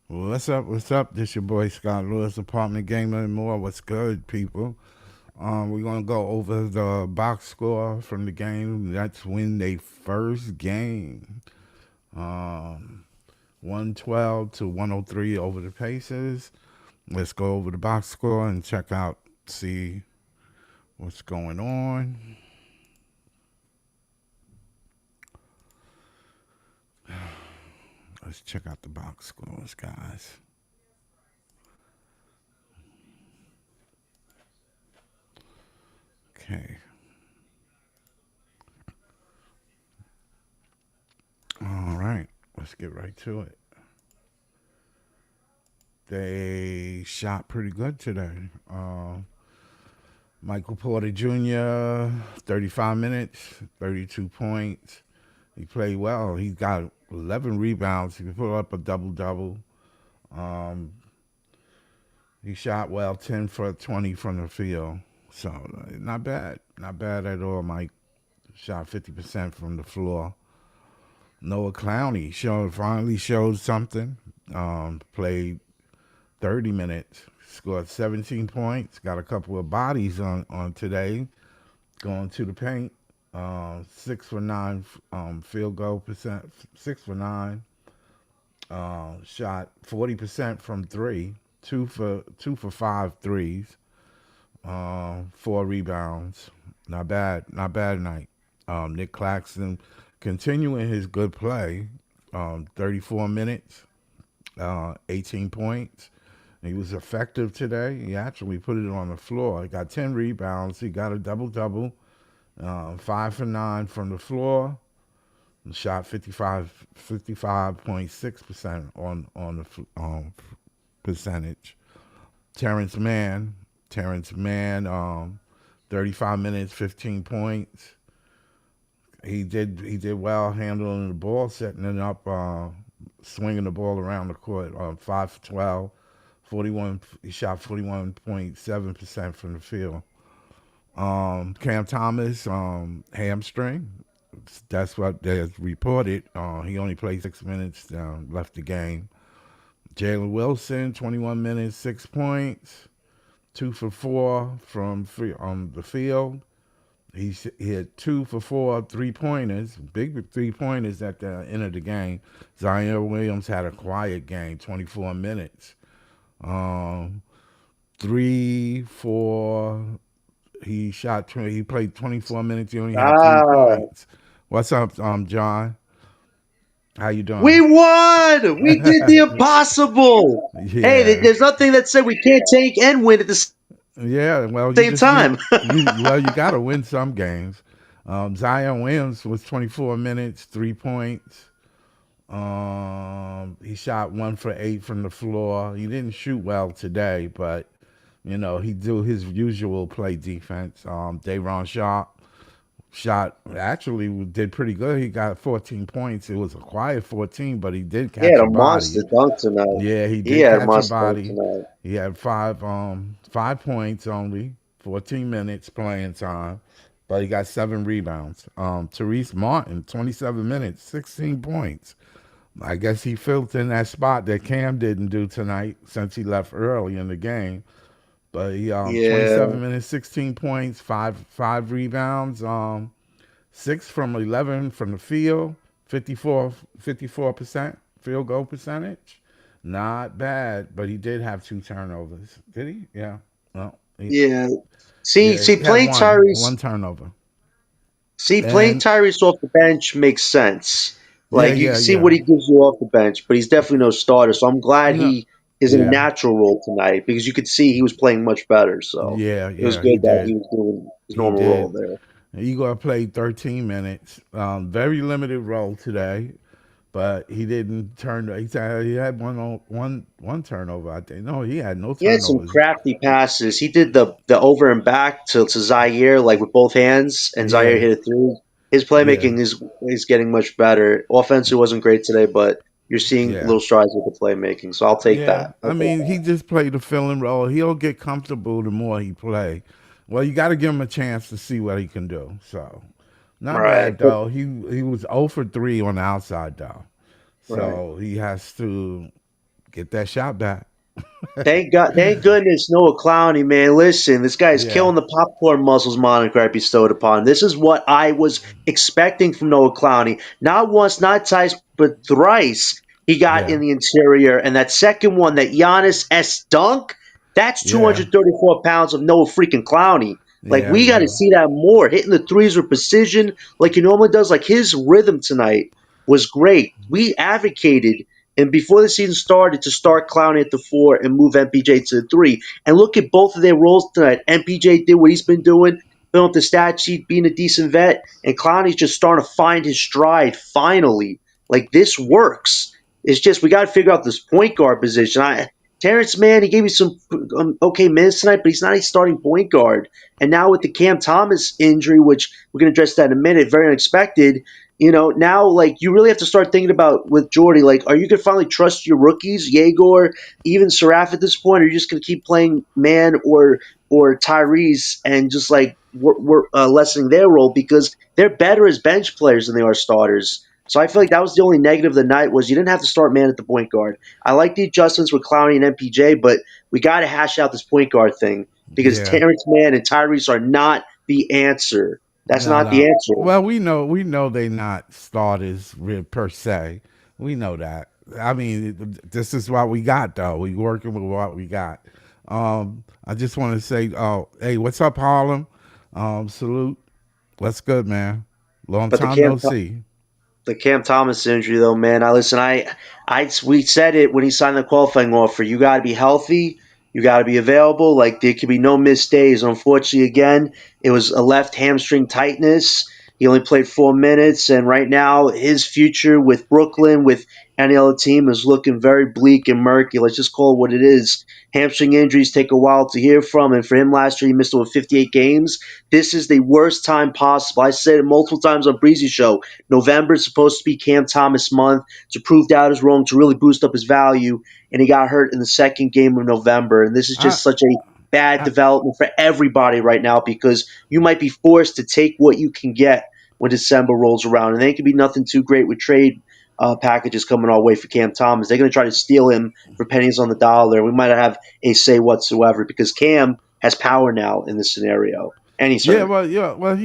What's up? What's up? This your boy Scott Lewis, apartment gamer and more. What's good, people? We're gonna go over the box score from the game. That's when they first game. Um, 112 to 103 over the Pacers. Let's go over the box score and check out, see what's going on. Let's check out the box scores, guys. Okay. All right. Let's get right to it. They shot pretty good today. Michael Porter Jr., 35 minutes, 32 points. He played well. He got 11 rebounds. He put up a double double. Um, he shot well, 10 for 20 from the field. So not bad. Not bad at all, Mike. Shot 50% from the floor. Noah Clowney finally showed something. Played 30 minutes, scored 17 points, got a couple of bodies on today, going to the paint. 6 for 9 field goal percent, 6 for 9. Shot 40% from three, two for five threes. 4 rebounds. Not bad night. Nick Claxton continuing his good play. 34 minutes, 18 points. He was effective today. He actually put it on the floor. He got 10 rebounds. He got a double double, 5 for 9 from the floor. Shot 55.6% on the percentage. Terrence Mann, Terrence Mann, 35 minutes, 15 points. He did well handling the ball, setting it up, swinging the ball around the court. 5 for 12, 41. He shot 41.7% from the field. Cam Thomas, hamstring. That's what they reported. He only played 6 minutes, left the game. Jalen Wilson, 21 minutes, 6 points, 2 for 4 from the field. He had 2 for 4 3 pointers, big 3 pointers at the end of the game. Zion Williams had a quiet game, 24 minutes. Um, 3 4. He played 24 minutes. He only had three Ah, points. What's up, John? How you we doing? won! We did the impossible! Hey, Yeah, there's nothing that said we can't tank and win at the yeah. Well, you same just get time. you got to win some games. Zion Williams was 24 minutes, 3 points. He shot 1 for 8 from the floor. He didn't shoot well today, but he do his usual play defense. Dayron Sharp actually did pretty good. He got 14 points. It was a quiet 14, but he did He had catch a a monster body. dunk tonight. Yeah, he He did had a catch a monster dunk body. tonight. He had 5 points only, 14 minutes playing time, but he got 7 rebounds. Therese Martin, 27 minutes, 16 points. I guess he filled in that spot that Cam didn't do tonight since he left early in the game. But he Yeah, 27 minutes, 16 points, five rebounds, 6 from 11 from the field, 54% field goal percentage. Not bad, but he did have 2 turnovers. Did he? Yeah. Well, yeah. yeah, he had Playing one Tyrese. turnover. Playing And Tyrese off the bench makes sense. yeah, Like you can yeah, see yeah. what he gives you off the bench, but he's definitely no starter. So I'm glad No, he is in a yeah, natural role tonight because you could see he was playing much better. So yeah, it was yeah. He good that he did. was doing his He normal role did. there. Igor played 13 minutes. Very limited role today, but he didn't turn. He had one turnover. I think no, he had no He had some turnovers. crafty passes. He did the over and back to Zaire like with both hands, and Zaire Yeah, hit it through. His yeah, playmaking is getting much better. Offensively wasn't great today, but you're seeing yeah, little strides with the playmaking. So I'll take yeah. that. I'll I take mean, he that. just played the filling role. He'll get comfortable the more he play. Well, you got to give him a chance to see what he can do. So, not Right, bad but though. He was 0 for 3 on the outside though. right. So he has to Get that shot back. Thank God, thank goodness, Noah Clowney, man. Listen, this guy's Yeah, killing the popcorn muscles moniker I bestowed upon him. This is what I was expecting from Noah Clowney. Not once, not twice, but thrice he got yeah, in the interior. And that second one, that Giannis S dunk, that's yeah, 234 pounds of Noah freaking Clowney. Like, yeah, we got to yeah, see that more. Hitting the threes with precision like he normally does. Like, his rhythm tonight was great. We advocated and before the season started, to start Clowney at the four and move MPJ to the three. And look at both of their roles tonight. MPJ did what he's been doing, filling up the stat sheet, being a decent vet, and Clowney's just starting to find his stride finally. Like this works. It's just we got to figure out this point guard position. Terrence Mann, he gave me some okay minutes tonight, but he's not a starting point guard. And now with the Cam Thomas injury, which we're going to address that in a minute, very unexpected. Now like you really have to start thinking about with Jordy, like, are you gonna finally trust your rookies, Yegor, even Seraph at this point? Or are you just gonna keep playing Man or Tyrese and just like we're lessening their role because they're better as bench players than they are starters. So I feel like that was the only negative of the night was you didn't have to start Man at the point guard. I like the adjustments with Clowney and MPJ, but we got to hash out this point guard thing because yeah. Terrence Mann and Tyrese are not the answer. That's No, not the no. answer. Well, we know they not starters per se. We know that. I mean, this is what we got though. We working with what we got. I just want to say, hey, what's up, Harlem? Salute. What's good, man? Long But the time Cam no see. The Cam Thomas injury, though, man. I listen. We said it when he signed the qualifying offer. You got to be healthy. You got to be available. Like there could be no missed days. Unfortunately, again, it was a left hamstring tightness. He only played 4 minutes, and right now his future with Brooklyn, with any other team, is looking very bleak and murky. Let's just call it what it is. Hamstring injuries take a while to heal from, and for him last year, he missed over 58 games. This is the worst time possible. I said it multiple times on Breezy Show. November is supposed to be Cam Thomas month to prove doubters wrong, to really boost up his value, and he got hurt in the second game of November. And this is I, just such a bad I development for everybody right now because you might be forced to take what you can get when December rolls around. And there could be nothing too great with trade packages coming our way for Cam Thomas. They're going to try to steal him for pennies on the dollar. We might not have a say whatsoever because Cam has power now in this scenario. And he's Yeah, hurt. well,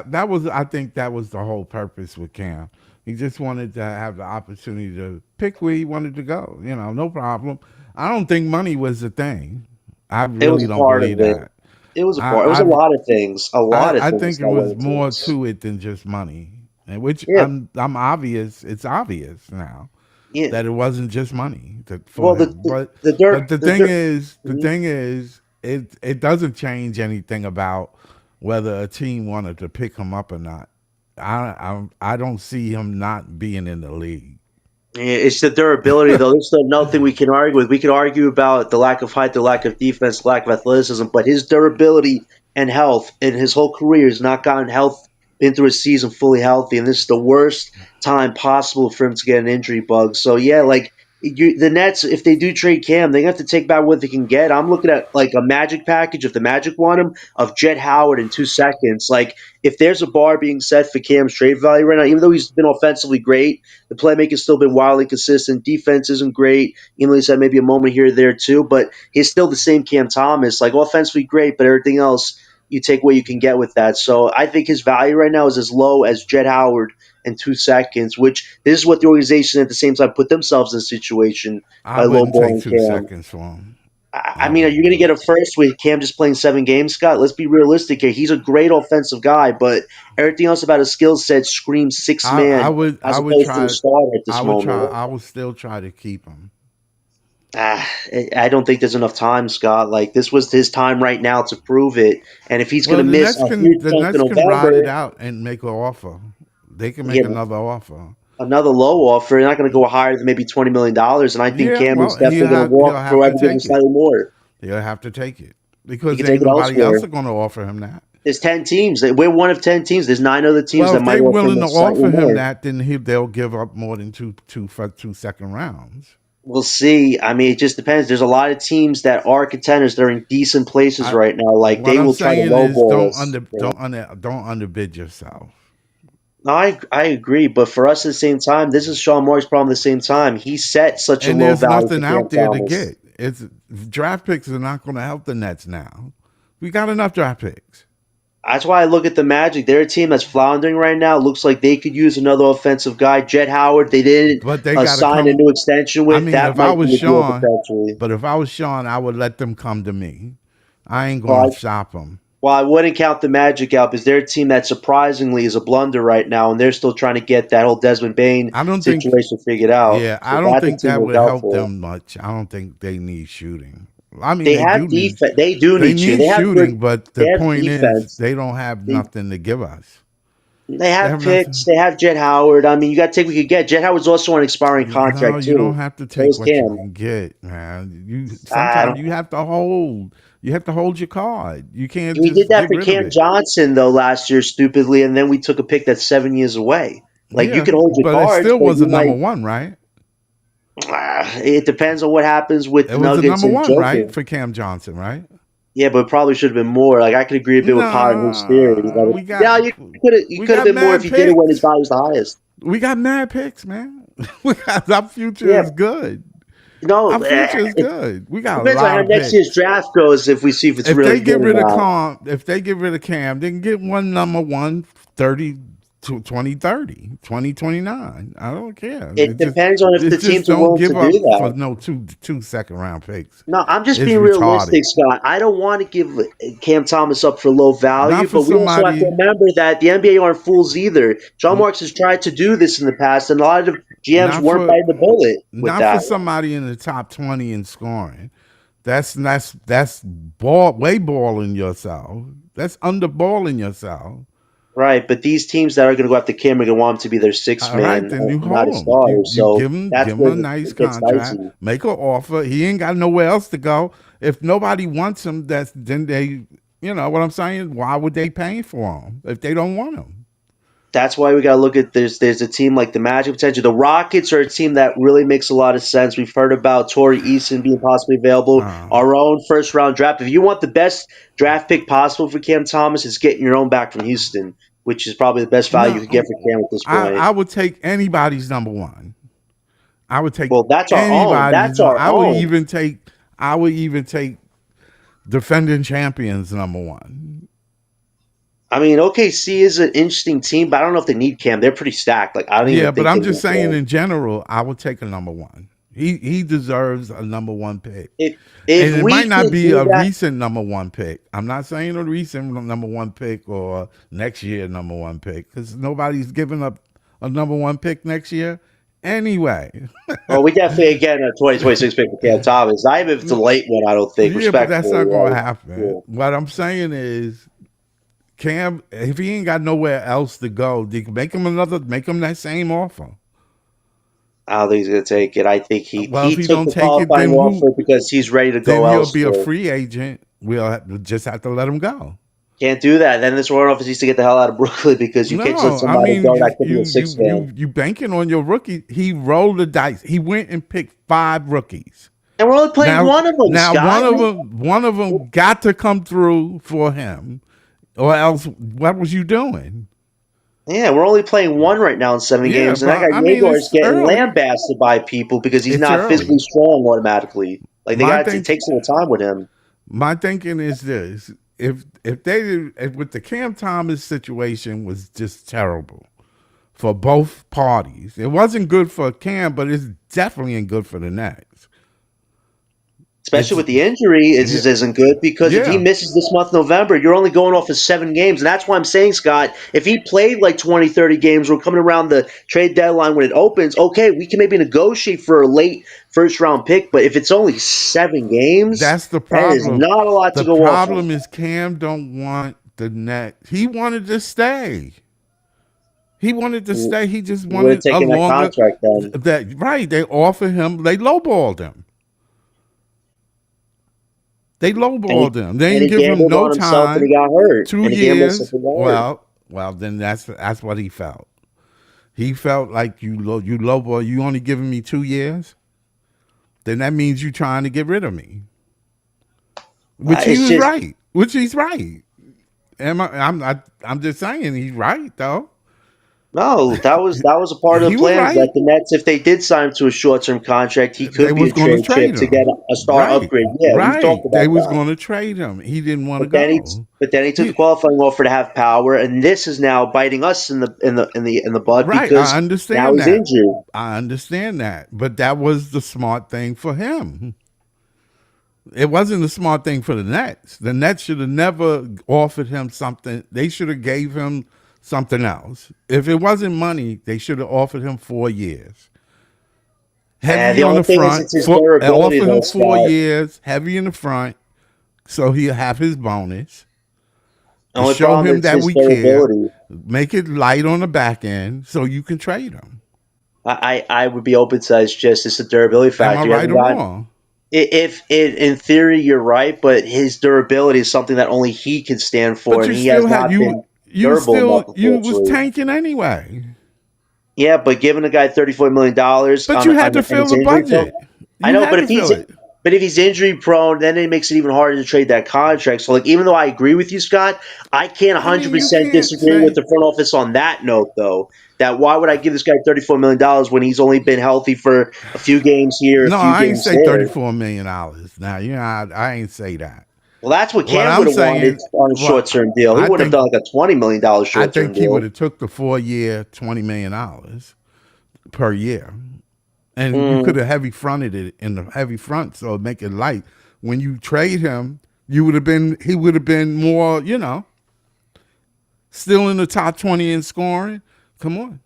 that was I think that was the whole purpose with Cam. He just wanted to have the opportunity to pick where he wanted to go. No problem. I don't think money was the thing. I It was really a don't part of believe it. that. It was a part. It was I a lot of things. A lot of I things think it that went was into more this. to it than just money, and which Yeah, I'm obvious. It's obvious now yeah. that it wasn't just money for Well, him. But the but dirt, the the thing dirt. is, Mhm. it doesn't change anything about whether a team wanted to pick him up or not. I don't see him not being in the league. Yeah, it's the durability, though. There's still nothing we can argue with. We can argue about the lack of height, the lack of defense, the lack of athleticism, but his durability and health in his whole career has not gotten health, been through a season fully healthy, and this is the worst time possible for him to get an injury bug. So, yeah, like the Nets, if they do trade Cam, they have to take back what they can get. I'm looking at like a Magic package, if the Magic want him, of Jet Howard in 2 seconds. Like, if there's a bar being set for Cam's trade value right now, even though he's been offensively great, the playmaking's still been wildly consistent. Defense isn't great. Even though he's had maybe a moment here or there too, but he's still the same Cam Thomas. Like offensively great, but everything else you take what you can get with that. So I think his value right now is as low as Jet Howard in 2 seconds, which this is what the organization at the same time put themselves in a situation I by wouldn't take lowballing two Cam. seconds for him. I I mean, are you wouldn't going to do get it. a first with Cam just playing 7 games, Scott? Let's be realistic here. He's a great offensive guy, but everything else about his skill set screams six I man would as I would opposed to a try starter at this I would try moment. I would still try to keep him. I don't think there's enough time, Scott. Like this was his time right now to prove it. And if he's going Well, to miss a huge The chunk in Nets can ride it November, out and make an offer. They can make yeah, another offer. another low offer, they're not going to go higher than maybe $20 million. And I think Yeah, Cam well, is definitely going to he'll walk for have to whoever gives him take it. slightly more. He'll have to take it He because can ain't take it nobody else elsewhere. are going to offer him that. There's 10 teams. We're one of 10 teams. There's 9 other teams Well, that if might they offer him willing to slightly offer him more. that, then they'll give up more than two second rounds. We'll see. I mean, it just depends. There's a lot of teams that are contenders. They're in decent places I right now. Like What they I'm will try to saying is lowball us. Yeah. don't underbid yourself. No, I agree, but for us at the same time, this is Sean Mark's problem. At the same time, he set such a And low there's value for nothing Cam out there to Thomas. get. It's draft picks are not going to help the Nets now. We got enough draft picks. That's why I look at the Magic. They're a team that's floundering right now. Looks like they could use another offensive guy. Jet Howard, they didn't But they got to sign a come. new extension I with. mean, That if I might was be a deal Sean, potentially. but if I was Sean, I would let them come to me. I ain't Well, going I, to stop them. well, I wouldn't count the Magic out because they're a team that surprisingly is a blunder right now, and they're still trying to get that whole Desmond Bain I don't think. situation figured out. Yeah, So I don't that's a think team that to look would out help for. them much. I don't think they need shooting. I mean, They they have do need. defense. They do They need you. need They have good. shooting, but They the have point is defense. they don't have They, nothing to give us. they They have have picks. nothing. They have Jet Howard. I mean, you got to take what you could get. Jet Howard's also on an expiring No, contract you don't too. have to So take is what you Cam. can get, man. You I sometimes don't. you have to hold. You have to hold your card. You can't We did just that get for rid of Cam it. Johnson though last year, stupidly, and then we took a pick that's 7 years away. Like you Yeah, can hold your but it cards, still but was a you number might. one, right? It depends on what happens with It the was a Nuggets number and one, right, Joker. for Cam Johnson, right? Yeah, but it probably should have been more. Like I could agree a bit with Power and his theory. Nah, Like, yeah, you we could have got been more if mad you did it when his picks. value was the highest. We got mad picks, man. Our future Yeah, is good. no, Our future is good. We got a depends on lot how of next year's picks. draft goes if we see if it's If really they good get or rid of not. Cam, if they get rid of Cam, they can get one number one 30 to 2030, 2029. I don't care. It depends on if It the just teams are don't willing to give do up for that. no two second round picks. No, I'm just It's being retarded. realistic, Scott. I don't want to give Cam Thomas up for low value, Not for but we also have to somebody remember that the NBA aren't fools either. John Marks has tried to do this in the past, and a lot of GMs not weren't for biting the bullet with not for that. somebody in the top 20 in scoring. That's ball way balling yourself. That's underballing yourself. Right, but these teams that are going to go after Cam are going to want him to be their sixth All right, man, then you not a hold him. starter. You So that's give him where a nice it gets contract, dicey. make an offer. He ain't got nowhere else to go. If nobody wants him, then they, you know what I'm saying. Why would they pay for him if they don't want him? That's why we got to look at there's a team like the Magic potential. The Rockets are a team that really makes a lot of sense. We've heard about Torrey Eason being possibly available. Uh, Our own first round draft. If you want the best draft pick possible for Cam Thomas, it's getting your own back from Houston, which is probably the best value you could get for no, Cam at this point. I would take anybody's number one. I would take Well, that's our own. anybody's. That's our own. I would even take defending champions number one. I mean, OKC is an interesting team, but I don't know if they need Cam. They're pretty stacked. Like I don't Yeah, even but think they I'm just need saying Cam. in general, I would take a number one. He deserves a number one pick. If And if it we might not could be do a that, recent number one pick. I'm not saying a recent number one pick or next year number one pick because nobody's giving up a number one pick next year anyway. well, we definitely again a 2026 pick for Cam Thomas. Not even if it's a late one. I don't think Yeah, but that's not respectfully. going to Right? happen. Yeah. What I'm saying is, Cam, if he ain't got nowhere else to go, they can make him that same offer. I don't think he's going to take it. I think Well, if he he took don't the take it, qualifying then who? offer because he's ready to Then go he'll be a elsewhere. free agent. Just have to let him go. Can't do that. Then this front office needs to get the hell out of Brooklyn because you can't just let No, I somebody mean go that could be a six man. you banking on your rookie. He rolled the dice. He went and picked 5 rookies. And we're only playing one of them, Now Scott. one of them got to come through for him, or else what was you doing? Yeah, we're only playing one right now in 7 games, and that But guy I mean Yegor is it's getting early. lambasted by people because he's It's not physically early. strong automatically. Like they My got to think take some time with him. my thinking is this: if with the Cam Thomas situation was just terrible for both parties. It wasn't good for Cam, but it's definitely ain't good for the Nets. Especially It's with the injury, it yeah, just isn't good because if he yeah. misses this month, November, you're only going off of 7 games. And that's why I'm saying, Scott, if he played like 20, 30 games, we're coming around the trade deadline when it opens, okay, we can maybe negotiate for a late first round pick. But if it's only 7 games, That's the that is problem. not a lot to The go off of. problem is Cam don't want the Nets. He wanted to stay. He wanted to stay. He just You would have wanted a taken that longer. contract then. That right? They offered him. They lowballed him. They And lowballed he, him. They and didn't he give him gambled no on himself and time. he got hurt. 2 And he gambled himself years. and got hurt. Well, then that's what he felt. He felt like you lowball. You only giving me 2 years. Then that means you trying to get rid of me. Which he It's was just right. Which he's right. I'm just saying he's right though. No, that was a part of He the was plans that right. the Nets, if they did sign him to a short-term contract, he They could be was a going to trade chip trade to get him. a star Right, upgrade. Yeah, we've right. talked They about was that. going to trade him. He didn't want to But then he, go. but then he took the He, qualifying offer to have power, and this is now biting us in the butt right. I because now understand he's that. injured. I understand that. But that was the smart thing for him. It wasn't a smart thing for the Nets. The Nets should have never offered him something. They should have gave him something else. If it wasn't money, they should have offered him 4 years. And Heavy the on only the thing is, front. it's his durability, Offer though, him four Scott. years, heavy in the front, so he'll have his bonus. The And only show problem him is that his we care. durability. Make it light on the back end so you can trade him. I would be open to that. It's just it's a durability Am I factor. You right haven't or got wrong? if in theory you're right, but his durability is something that only he can stand for, But and you he has still had not you been you durable enough, still you was unfortunately. tanking anyway. Yeah, but giving a guy $34 million But you had on to and fill it's the injury prone. budget. I You know, had to fill it. but if he's injury prone, then it makes it even harder to trade that contract. So, like, even though I agree with you, Scott, I can't I mean, you 100% can't disagree with say the front office on that note, though. That why would I give this guy $34 million when he's only been healthy for a few games here, a no. few I ain't games say there? $34 million. Now you know I ain't say that. Well, that's what What Cam I'm would have wanted saying, on a what short term deal. He I wouldn't have think done like a $20 million I short term think he would deal. have took the 4 year, $20 million per year, and you could Mm. have heavy fronted it in the heavy front, so make it light. When you trade him, you would have been he would have been more, still in the top 20 in scoring. Come on,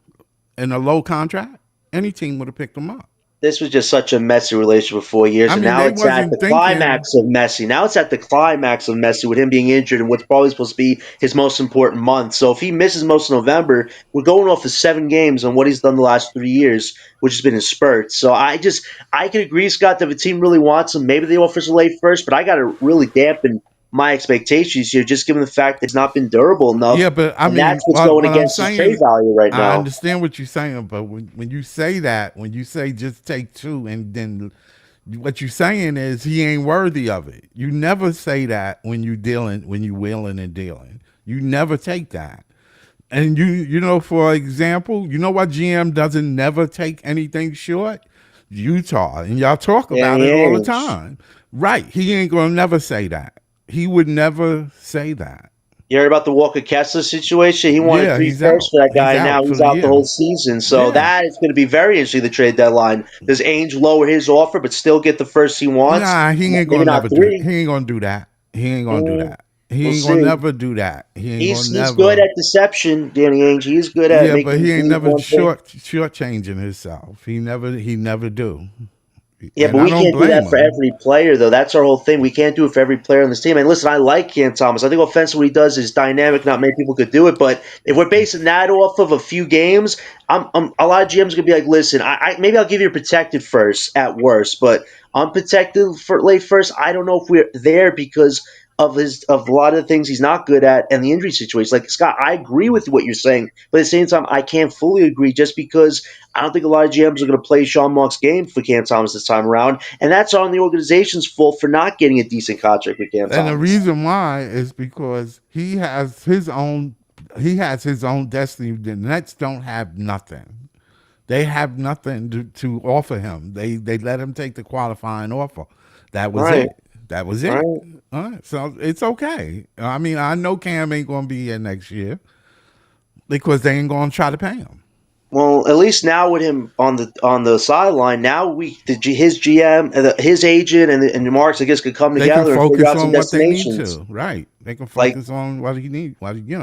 in a low contract, any team would have picked him up. This was just such a messy relationship for 4 years, I and mean, now they it's at wasn't the thinking. climax of messy. Now it's at the climax of messy with him being injured and what's probably supposed to be his most important month. So if he misses most of November, we're going off of 7 games on what he's done the last 3 years, which has been in spurts. So I can agree, Scott, that if a team really wants him, maybe they offer a late first, but I got to really dampen my expectations here, just given the fact that he's not been durable enough, Yeah, but I and that's mean, what's what going what I'm against his trade saying, value right I now. understand what you're saying, but when you say that, when you say just take two, and then what you're saying is he ain't worthy of it. You never say that when you wheeling and dealing. You never take that. And for example, you know what GM doesn't never take anything short? Utah. And y'all talk about Danny it all the Ainge. time. Right. He ain't gonna never say that. He would never say that. You heard about the Walker Kessler situation? He wanted Yeah, three he's firsts out. for that He's guy, and now out for he's the out the whole year. season. So Yeah. that is going to be very interesting, the trade deadline. Does Ainge lower his offer but still get the first he wants? Nah, he ain't Maybe gonna not never do. three. He ain't gonna do that. He ain't gonna do Mm, that. He we'll ain't gonna see. never do that. He ain't gonna He's good never. at deception, Danny Ainge. He's good at Yeah, but making you he ain't believe never one thing. shortchanging himself. He never do. Yeah, And but I we don't can't do blame that for him. every player, though. That's our whole thing. We can't do it for every player on this team. And listen, I like Cam Thomas. I think offensively what he does is dynamic. Not many people could do it. But if we're basing that off of a few games, a lot of GMs gonna be like, listen, maybe I'll give you a protected first at worst, but unprotected for late first. I don't know if we're there because of a lot of the things he's not good at and the injury situation. Like Scott, I agree with what you're saying, but at the same time, I can't fully agree just because I don't think a lot of GMs are going to play Sean Mark's game for Cam Thomas this time around, and that's on the organization's fault for not getting a decent contract with Cam And the Thomas. reason why is because he has his own destiny. The Nets don't have nothing. They have nothing to offer him. They let him take the qualifying offer. That was Right, it. That was it. right. All right. So it's okay. I mean, I know Cam ain't gonna be here next year because they ain't gonna try to pay him. Well, at least now with him on the sideline, now his GM, his agent, and Marks, I guess, could come They can together and figure focus out some on what they need destinations. to. Right. They can Like focus on what he needs.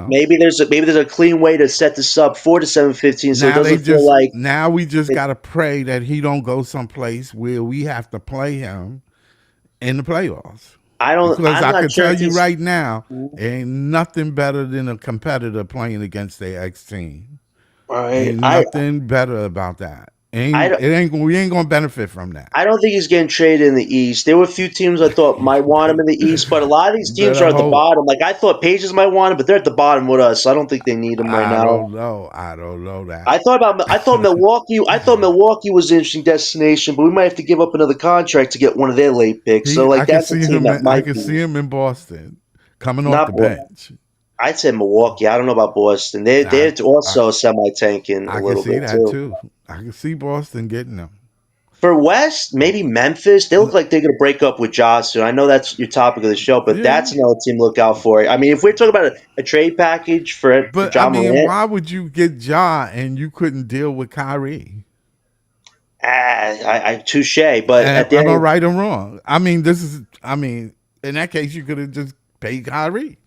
maybe there's a clean way to set this up for the 7:15, so it doesn't feel like Now we just it. gotta pray that he don't go someplace where we have to play him in the playoffs. Because I'm I not could sure tell if you he's. right now, ain't nothing better than a competitor playing against their ex team. Right. Ain't nothing better about that. I, We ain't gonna benefit from that. I don't think he's getting traded in the East. There were a few teams I thought might want him in the East, but a lot of these You teams better are at the hope. bottom. Like I thought Pages might want him, but they're at the bottom with us. So I don't think they need him right I now. don't know. I don't know I that. thought about I thought Milwaukee was an interesting destination, but we might have to give up another contract to get one of their late picks. So like I can that's a see team him. that I might can be see him in Boston, coming off not. the bench. I'd say Milwaukee. I don't know about Boston. I They're I also semi tanking a I can little see bit that too. too. I can see Boston getting them. For West, maybe Memphis. They look like they're going to break up with Ja soon. I know that's your topic of the show, but Yeah, that's another team to look out for. I mean, if we're talking about a trade package for but I Ja mean, Morant, why would you get Ja and you couldn't deal with Kyrie? I touche. But at the Am I end, right or wrong? I mean, this is. I mean, in that case, you could have just paid Kyrie.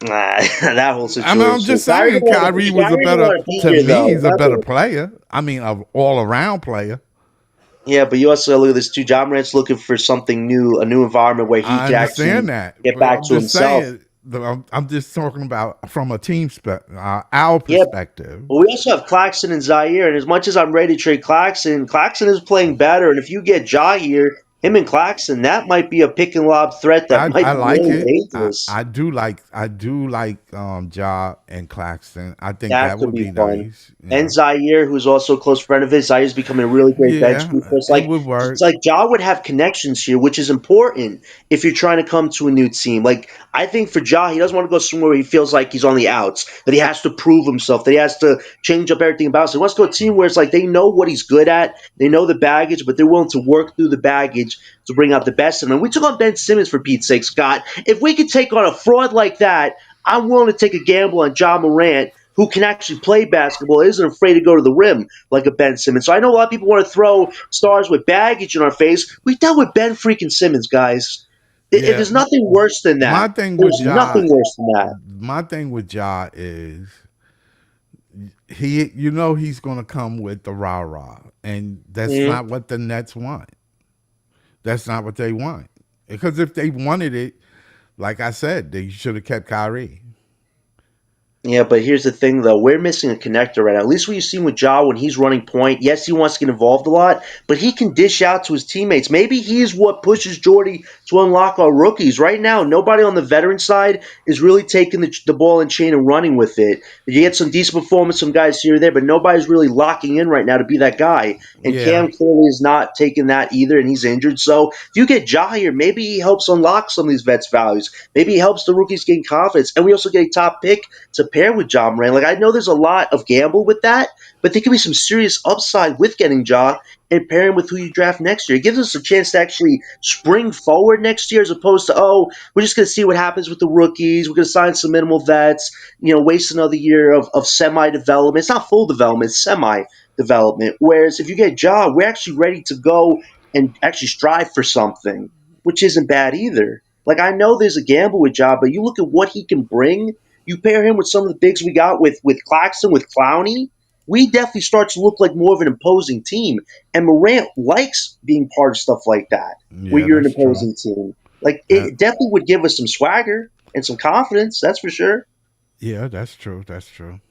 that whole I mean, I'm situation. just saying, Kyrie was a Kyrie didn't better. want to be To here me, though. he's a better player. I mean, of all around player. Yeah, but you also look at this too. Ja Morant's looking for something new, a new environment where he I can actually understand that, get but back I'm to just himself. saying. I'm just talking about from a team our Yeah, perspective. but we also have Claxton and Zaire, and as much as I'm ready to trade Claxton, Claxton is playing better. And if you get Ja here, him and Claxton, that might be a pick and lob threat that might I be like really it. dangerous. I do like Ja and Claxton. I think That that could would be be fun. nice. And Yeah. Zaire, who's also a close friend of his, Zaire's becoming a really great bench Yeah, keeper. it would It's work. like Ja would have connections here, which is important if you're trying to come to a new team. Like I think for Ja, he doesn't want to go somewhere where he feels like he's on the outs, that he has to prove himself, that he has to change up everything about himself. He wants to go to a team where it's like they know what he's good at, they know the baggage, but they're willing to work through the baggage to bring out the best in him. And we took on Ben Simmons for Pete's sake, Scott. If we could take on a fraud like that, I'm willing to take a gamble on Ja Morant, who can actually play basketball, isn't afraid to go to the rim like a Ben Simmons. So I know a lot of people want to throw stars with baggage in our face. We dealt with Ben freaking Simmons, guys. Yeah. There's nothing worse than My that. thing with There's Ja, nothing worse than that. is he's gonna come with the rah rah, and that's Mhm. not what the Nets want. That's not what they want. Because if they wanted it, like I said, they should have kept Kyrie. Yeah, but here's the thing, though. We're missing a connector right now. At least what you've seen with Ja when he's running point. Yes, he wants to get involved a lot, but he can dish out to his teammates. Maybe he's what pushes Jordy to unlock our rookies. Right now, nobody on the veteran side is really taking the ball and chain and running with it. You get some decent performance, some guys here or there, but nobody's really locking in right now to be that guy. And Yeah, Cam clearly is not taking that either, and he's injured. So if you get Ja here, maybe he helps unlock some of these vets' values. Maybe he helps the rookies gain confidence. And we also get a top pick to pair with Ja Morant. Like I know there's a lot of gamble with that, but there could be some serious upside with getting Ja and pairing with who you draft next year. It gives us a chance to actually spring forward next year as opposed to, oh, we're just going to see what happens with the rookies. We're going to sign some minimal vets, waste another year of semi development. It's not full development, it's semi development. Whereas if you get Ja, we're actually ready to go and actually strive for something, which isn't bad either. Like I know there's a gamble with Ja, but you look at what he can bring, you pair him with some of the bigs we got with Claxton, with Clowney, we definitely start to look like more of an imposing team. And Morant likes being part of stuff like that, where yeah, you're an that's true. opposing team. Like That it definitely would give us some swagger and some confidence, that's for sure. yeah, that's true. That's true.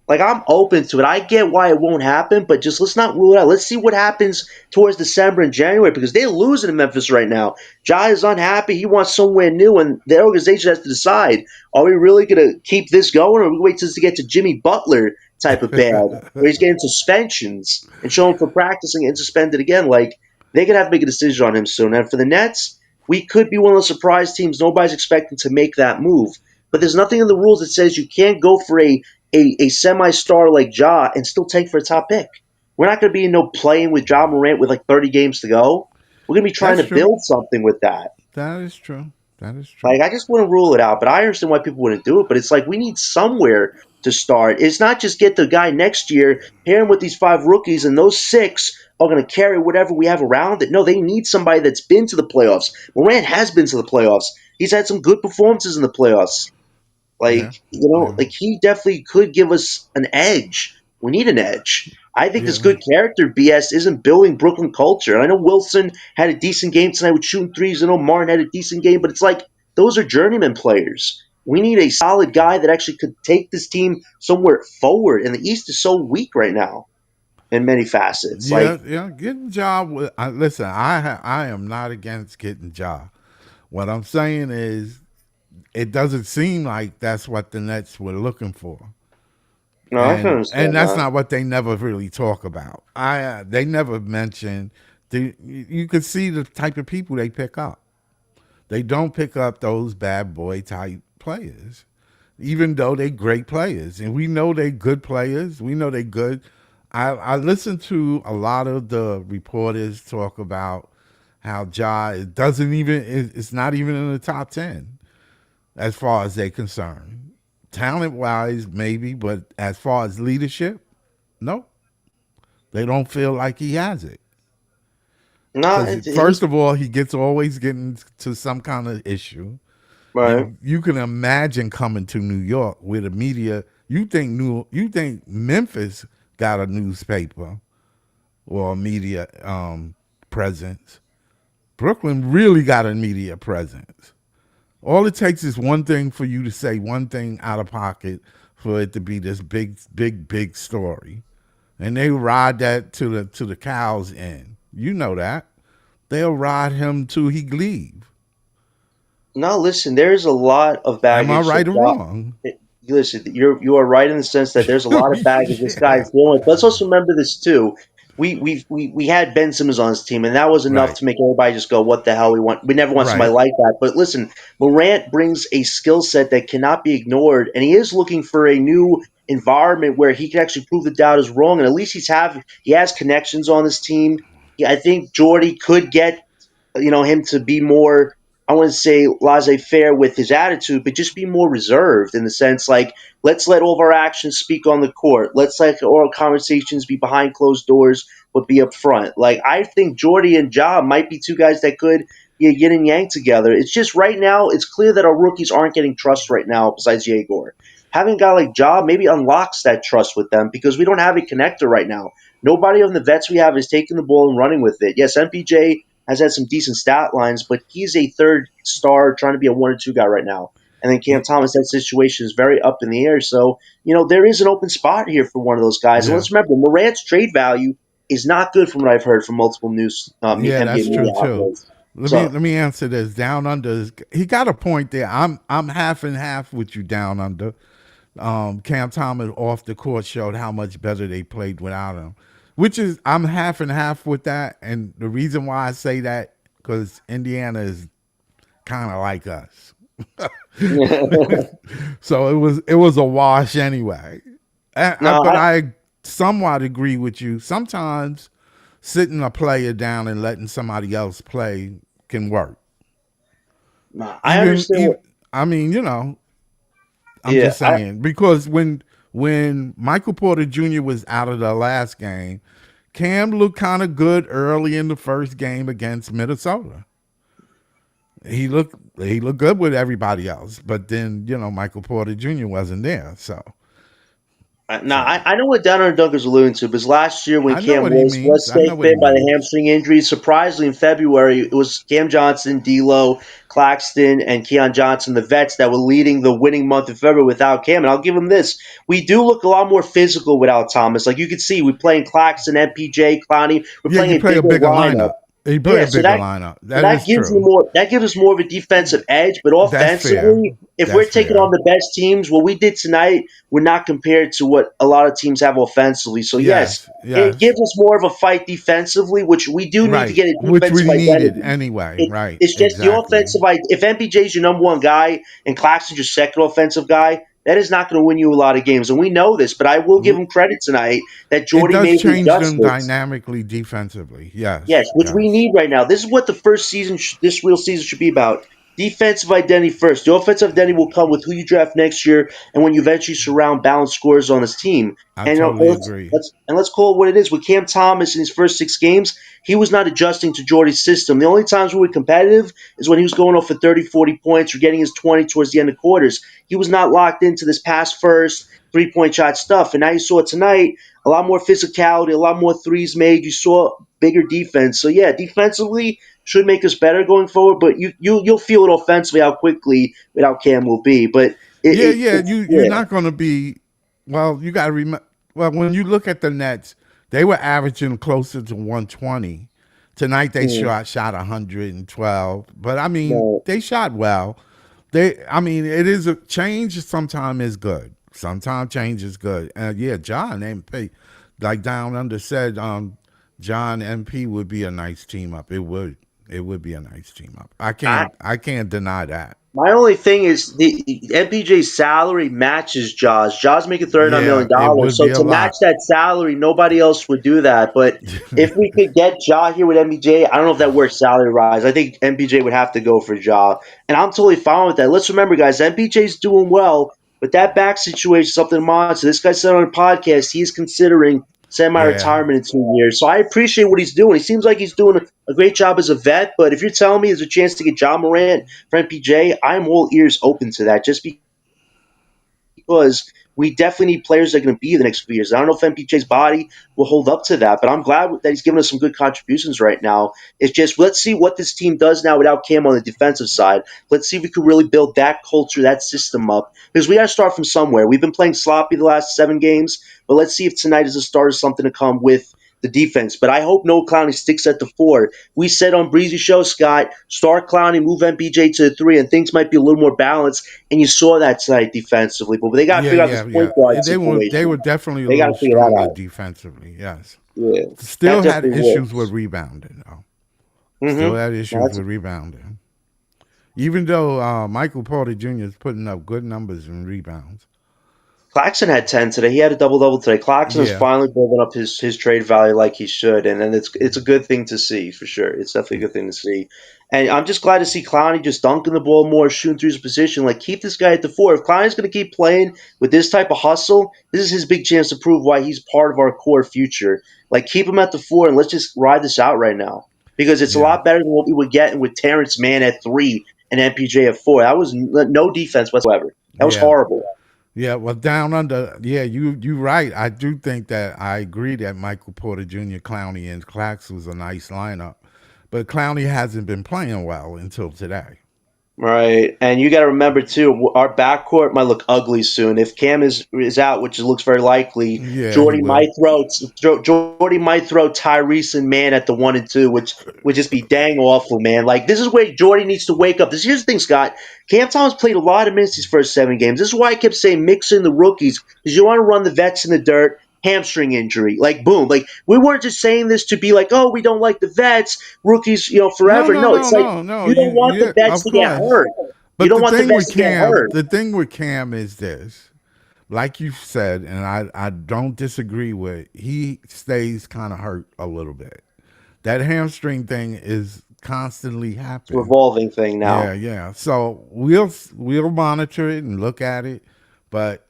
Like I'm open to it. I get why it won't happen, but just let's not rule it out. Let's see what happens towards December and January because they're losing in Memphis right now. Ja is unhappy. He wants somewhere new, and the organization has to decide: are we really going to keep this going, or we wait till to get to Jimmy Butler type of bad, where he's getting suspensions and show him for practicing and suspended again? Like they're going to have to make a decision on him soon. And for the Nets, we could be one of those surprise teams. Nobody's expecting to make that move. But there's nothing in the rules that says you can't go for a semi star like Ja and still tank for a top pick. We're not going to be playing with Ja Morant with like 30 games to go. We're going to be trying That's to true. build something with that. That is true. That is true. Like I just wouldn't rule it out, but I understand why people wouldn't do it. But it's like we need somewhere to start. It's not just get the guy next year, pair him with these five rookies, and those six are going to carry whatever we have around it. No, they need somebody that's been to the playoffs. Morant has been to the playoffs. He's had some good performances in the playoffs. Yeah. Yeah. Like he definitely could give us an edge. We need an edge. I think this Yeah. good character BS isn't building Brooklyn culture. And I know Wilson had a decent game tonight with shooting threes. I know Martin had a decent game, but it's like those are journeyman players. We need a solid guy that actually could take this team somewhere forward. And the East is so weak right now in many facets. Yeah, Like, yeah. Getting Ja. Listen, I am not against getting Ja. What I'm saying is, it doesn't seem like that's what the Nets were looking for, no, I can and understand that's that. not what they never really talk about. They never mention. You can see the type of people they pick up. They don't pick up those bad boy type players. even though they great players, and we know they good players. We know they good. I listen to a lot of the reporters talk about how Ja doesn't even it's not even in the top 10 as far as they're concerned. Talent wise, maybe, but as far as leadership, no, they don't feel like he has it. No, Because first of all, he gets always getting to some kind of issue, right. and you can imagine coming to New York where the media. You think Memphis got a newspaper or a media presence. Brooklyn really got a media presence. All it takes is one thing for you to say one thing out of pocket for it to be this big story, and they ride that to the cows end. You know that they'll ride him till he leave. No, listen, there's a lot of Am I baggage that right or wrong? listen, you are right in the sense that there's a lot of baggage this Yeah. guy's dealing with. Let's also remember this too. We had Ben Simmons on his team, and that was enough Right. to make everybody just go, "What the hell we want?" We never want somebody Right. like that. But listen, Morant brings a skill set that cannot be ignored, and he is looking for a new environment where he can actually prove the doubt is wrong. And at least he has connections on his team. I think Jordy could get him to be more. I want to say laissez-faire with his attitude, but just be more reserved in the sense like let's let all of our actions speak on the court. Let's let oral conversations be behind closed doors, but be up front. Like I think Jordy and Ja might be two guys that could be a yin and yang together. It's just right now, it's clear that our rookies aren't getting trust right now. Besides Yegor, having a guy like Ja maybe unlocks that trust with them because we don't have a connector right now. Nobody on the vets we have is taking the ball and running with it. Yes, MPJ has had some decent stat lines, but he's a third star trying to be a one or two guy right now. And then Cam Thomas, that situation is very up in the air. So, there is an open spot here for one of those guys. And Yeah. let's remember, Morant's trade value is not good from what I've heard from multiple news Yeah, NBA that's true media too. outlets. Let me So, let me answer this. Down under, he got a point there. I'm half and half with you. Down under, Cam Thomas off the court showed how much better they played without him, which is I'm half and half with that. And the reason why I say that because Indiana is kind of like us, so it was a wash anyway. no, But I somewhat agree with you. Sometimes sitting a player down and letting somebody else play can work. I understand. Even I mean, I'm Yeah, just saying because when Michael Porter Jr. was out of the last game, Cam looked kind of good early in the first game against Minnesota. He looked good with everybody else, but then Michael Porter Jr. wasn't there, Now so I know what Down Under is alluding to, because last year when I know Cam what he was means. I know staying what he fit by the means. hamstring injury, surprisingly in February it was Cam Johnson, D'Lo, Claxton, and Keon Johnson, the vets that were leading the winning month of February without Cam. And I'll give him this: we do look a lot more physical without Thomas. Like you can see, we're playing Claxton, MPJ, Clowney. We're Yeah, playing you a play a bigger bigger lineup. lineup. You play Yeah, a so bigger lineup. That that is gives you true. more. That gives us more of a defensive edge. But That's fair. offensively, if we're That's taking on fair. the best teams, what we did tonight, we're not compared to what a lot of teams have offensively. So yes, Yes, it yes. gives us more of a fight defensively, which we do need to Right. get a Which defensive we needed identity. anyway. Right. It's just the Exactly. offensive. If MPJ is your number one guy and Claxton's your second offensive guy, that is not going to win you a lot of games, and we know this. But I will give him credit tonight that It Jordy does made the change them adjustments. dynamically defensively. Yes, Yes. which we Yes. need right now. This is what the first season, this real season, should be about. Defensive identity first. The offensive identity will come with who you draft next year, and when you eventually surround balanced scorers on his team. I And totally agree. let's call it what it is. With Cam Thomas in his first 6 games, he was not adjusting to Jordy's system. The only times we were competitive is when he was going off for 30, 40 points or getting his 20 towards the end of quarters. He was not locked into this pass first, 3-point shot stuff. And now you saw tonight a lot more physicality, a lot more threes made. You saw bigger defense. So yeah, defensively should make us better going forward. But you'll feel it offensively how quickly without Cam will be. But Yeah, yeah. it's You're yeah. not going to be. Well, you got to remember. Well, when you look at the Nets, they were averaging closer to 120. Tonight they Mm, shot 112, but I mean no. they shot well. I mean, it is a change. Sometimes is good. Sometimes change is good. And yeah, John MP, like Down Under said, John MP would be a nice team up. It would. It would be a nice team up. I I can't deny that. My only thing is the MPJ's salary matches Jaws. Jaws making $39 Yeah, million it dollars, would so be a to match lot. that salary, nobody else would do that. But if we could get Ja here with MPJ, I don't know if that works salary rise. I think MPJ would have to go for Ja, and I'm totally fine with that. Let's remember, guys, MPJ's doing well, but that back situation is something monster. This guy said on a podcast he's considering Yeah, semi-retirement in 2 years. So I appreciate what he's doing. He seems like he's doing a great job as a vet. But if you're telling me there's a chance to get John Morant for MPJ, I'm all ears open to that. Just because we definitely need players that are going to be the next few years. I don't know if MPJ's body will hold up to that, but I'm glad that he's giving us some good contributions right now. It's just let's see what this team does now without Cam on the defensive side. Let's see if we can really build that culture, that system up, because we got to start from somewhere. We've been playing sloppy the last 7 games, but let's see if tonight is a start of something to come with the defense. But I hope Noah Clowney sticks at the 4. We said on Breezy Show, Scott, start Clowney, move MPJ to the 3, and things might be a little more balanced. And you saw that tonight defensively. But they got to yeah, figure out this yeah, point yeah. guard They were situation. definitely a They got little to figure that stronger out. defensively. Yes, Yeah, that still had definitely issues with works. rebounding though. Still Mm-hmm. had issues That's with rebounding. Even though Michael Porter Jr. is putting up good numbers in rebounds. Claxton had 10 today. He had a double double today. Claxton is Yeah, finally building up his trade value like he should, and it's a good thing to see for sure. It's definitely a good thing to see, and I'm just glad to see Clowney just dunking the ball more, shooting through his position. Like keep this guy at the 4. If Clowney's going to keep playing with this type of hustle, this is his big chance to prove why he's part of our core future. Like keep him at the 4, and let's just ride this out right now because it's a yeah, lot better than what we were getting with Terrence Mann at 3 and MPJ at 4. That was no defense whatsoever. That was yeah. horrible. Yeah, well, down under, yeah, you right. I do think that I agree that Michael Porter Jr., Clowney, and Clax was a nice lineup, but Clowney hasn't been playing well until today. Right, and you got to remember too, our backcourt might look ugly soon. If Cam is out, which it looks very likely, Yeah, he will. Jordy might throw Tyrese and Man at the 1 and 2, which would just be dang awful, man. Like this is where Jordy needs to wake up. Here's the thing, Scott. Cam Thomas played a lot of minutes these first 7 games. This is why I kept saying mix in the rookies because you want to run the vets in the dirt. Hamstring injury, like boom, like we weren't just saying this to be like, oh, we don't like the vets, rookies, No, forever. no, No, no, it's like no, no. you don't want the Yeah, vets of to get course. hurt. You But don't want the vets to get hurt. The thing with Cam is this, like you said, and I don't disagree with. He stays kind of hurt a little bit. That hamstring thing is constantly It's a happening. revolving thing Yeah, now. yeah. So we'll monitor it and look at it. But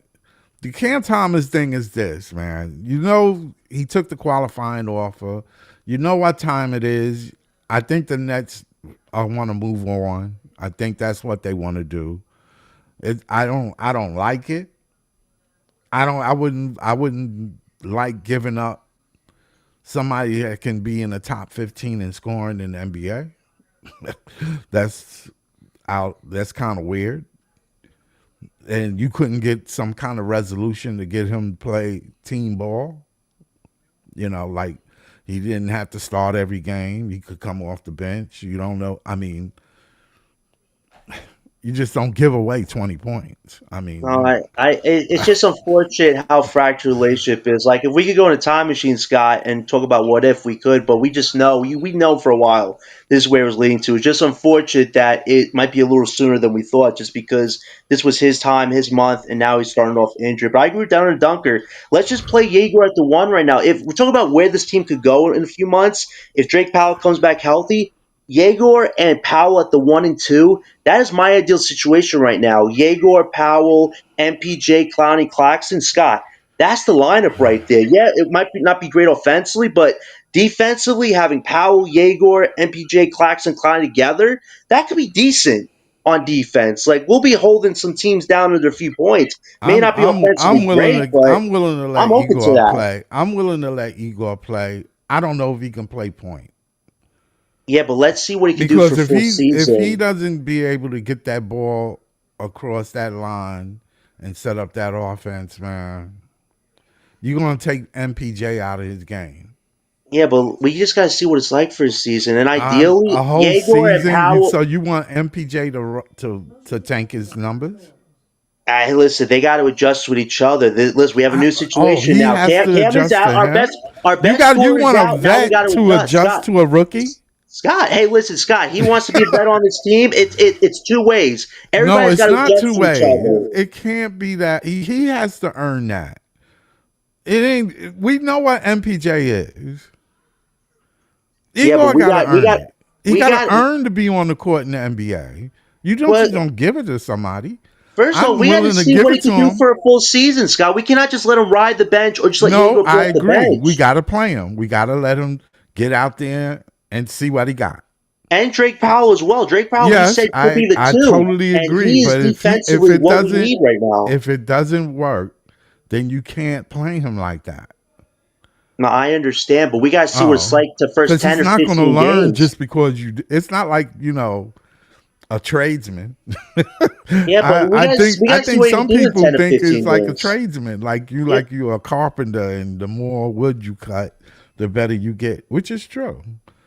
the Cam Thomas thing is this, man. You know he took the qualifying offer. You know what time it is. I think the Nets want to move on. I think that's what they want to do. I don't like it. I wouldn't like giving up somebody that can be in the top 15 in scoring in the NBA. That's out. That's kind of weird. And you couldn't get some kind of resolution to get him to play team ball. Like he didn't have to start every game. He could come off the bench. You don't know. I mean, you just don't give away 20 points. I mean, No, it's just unfortunate how fractured the relationship is. Like, if we could go in a time machine, Scott, and talk about what if we could, but we just know, we know for a while this is where it was leading to. It's just unfortunate that it might be a little sooner than we thought, just because this was his time, his month, and now he's starting off injured. But I agree with Down and Dunker. Let's just play Jaeger at the 1 right now. If we're talking about where this team could go in a few months, if Drake Powell comes back healthy, Yegor and Powell at the 1 and 2. That is my ideal situation right now. Yegor, Powell, MPJ, Clowney, Claxton, Scott. That's the lineup right there. Yeah, it might not be great offensively, but defensively, having Powell, Yegor, MPJ, Claxton, Clowney together, that could be decent on defense. Like we'll be holding some teams down under a few points. May I'm not be I'm offensively I'm willing great, to but I'm willing to I'm let open to Igor that. play. I'm willing to let Igor play. I don't know if he can play point. Yeah, but let's see what he can do for Because if full he season. doesn't be able to get that ball across that line and set up that offense, man, you're gonna take MPJ out of his game. Yeah, but we just got to see what it's like for a season. And A ideally, whole Yegor and season. Powell. So you want MPJ to tank his numbers? Listen, they got to adjust with each other. Listen, we have a new situation He now. has to Cam is adjust out. to him. Our You best got you scorer is want a out. Now we got vet to to adjust. adjust Scott, to a rookie? Scott, hey, listen, Scott. He wants to be a vet on this team. It's two ways. No, Everybody's got it's to not adjust two to each way. other. It can't be that. He has to earn that. It ain't. We know what MPJ is. Yeah, but Igor got to earn it. He we got got. to earn to be on the court in the NBA. You don't Well, just don't give it to somebody. first of all, I'm we got to willing to see give what he it to can do him. for a full season, Scott. We cannot just let him ride the bench or just let No, Jaeger play I off the agree. We bench. got to play him. We got to let him get out there and see what he got. And Drake Powell as well. Drake Powell, he Yes, said, could be the I two, totally and agree. he is But if defensively it what we doesn't need right now. if it doesn't work, then you can't play him like that. Now, I understand, but we got to see what it's Oh, like the first because 10 he's or not going to 15 learn games. just because you. It's not like a tradesman. Yeah, but we I got to see think what he can some do in people 10 or think it's 15 like a games. tradesman, Yeah, like you a carpenter, and the more wood you cut, the better you get, which is true.